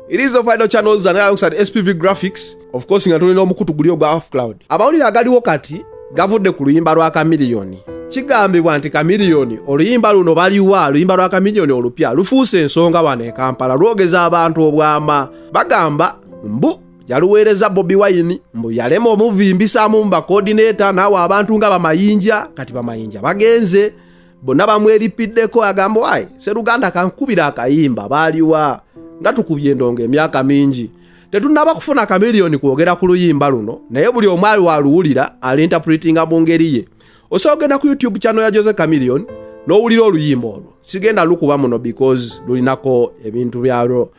It is the final channels and alongside SPV graphics. Of course, nga tulina omukutu guli ogwa off cloud. Amawulire agaliwo kati gavudde ku luyimba lwa Chameleon. Kigambibwa nti Chameleon oluyimba luno baliwa oluyimba lwa Chameleon olupya lufuuse ensonga wano e Kampala lwogeza abantu obwama. Bagamba mbu yaluweereza Bobi Wine mbu yalema omuvimbisaamu mba coordinator nawe abantu nga bamayinja kati bamayinja bagenze bonna bamweripiddeko agamba wayi Sseruganda kankubira akayimba baliwa nga tukubye endongo emyaka mingi tetunaba kufuna Chameleon kwogera ku luyimba luno naye buli omwali waluwulira alinterpretinga mu ngeri ye. Osogenda ku YouTube channel ya Jose Chameleon n'owulira oluyimba olwo sigenda lukuba muno because lulinako ebintu byalwo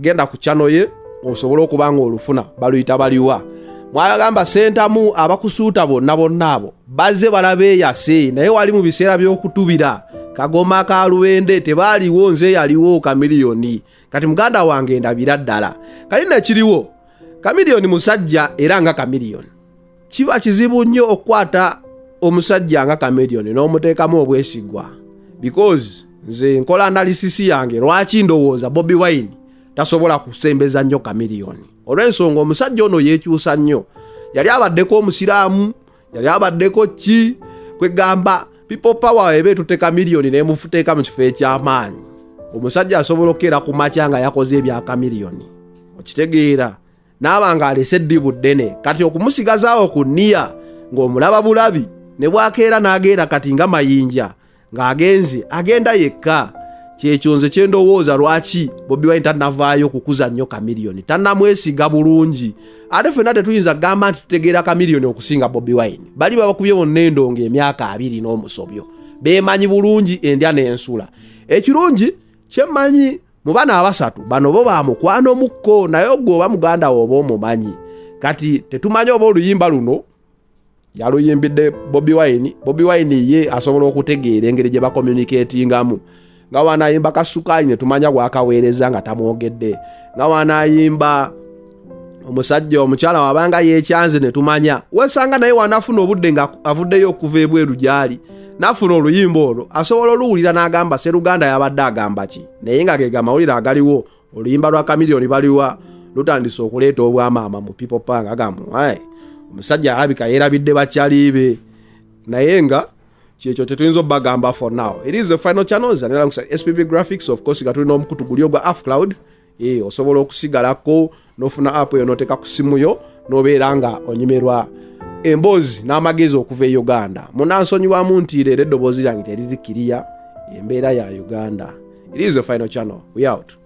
genda ku channel ye osobola okubanga olufuna baluyita baliwa. Mwagamba sentamu abakusuuta bonna abo bazze balabe yase naye wali mu biseera by'okutubira kagoma ka luwende tebaaliwo nze yaliwo Chameleon kati muganda wange ndabira ddala kali nekiriwo Chameleon musajja era nga Chameleon kiba kizibu nnyo okwata omusajja nga Chameleon n'omuteekamu obwesigwa because nze nkola analysis yange lwaki ndowooza Bobi Wine tasobola kusembeza nnyo Chameleon. Olw'ensonga omusajja ono yeekyusa nnyo yali abaddeko omusiraamu yali abaddeko ki kwegamba people power ebeetute Chameleon n'emufuteeka mu kifo eky'amaanyi. Omusajja asobola okkeera ku makya nga yakoze ebya Chameleon okitegeera n'abanga alese eddibu ddene kati okumusigazaawo ku nniya ng'omulaba bulabi ne bwakeera n'agenda kati nga mayinja ng'agenze agenda yekka. Kyekyonze kyendowooza lwaki Bobi Wine tannavaayo kukuza nnyo Chameleon tannamwesiga bulungi ate ffenna tetuyinza gamba nti tutegeera Chameleon okusinga Bobi Wine bali babakubye bonna endongo emyaka 2 n'omusobyo beemanyi bulungi endya n'ensula. Ekirungi kyemmanyi mu bana abasatu bano bo bamukwano mukko naye ogwoba muganda oba omumanyi kati tetumanyi oba oluyimba luno yaluyimbidde Bobi Wine. Bobi Wine ye asobola okutegeera engeri gye bakommunicatingamu nga wanayimba Kasukayi ne tumanya gwakaweereza nga tamwogedde nga wanayimba omusajja omukyala wabanga yeekyanze ne tumanya wesanga naye wanafuna obudde nga avuddeyo okuva ebweru gyali nafuna oluyimba olwo asobola oluwulira n'agamba Sseruganda yabadde agamba ki naye nga ge mawulire agaliwo oluyimba lwa Chameleon baliwa lutandise okuleeta obwamaama mu people panga agamba omusajja alabika yeerabidde bakyalibe naye nga kyekyo tetuyinza obbagamba for now. It is the final channels and alongside SPV graphics of course gatulina omukutu guli ogwa off cloud osobola okusigalako n'ofuna app yo n'oteeka ku simu yo n'obeera nga onyimerwa emboozi n'amagezi okuva e Uganda. Munansonyiwamu nti leero eddoboozi lyange terizikiriya embeera ya Uganda. It is the final channel. We out.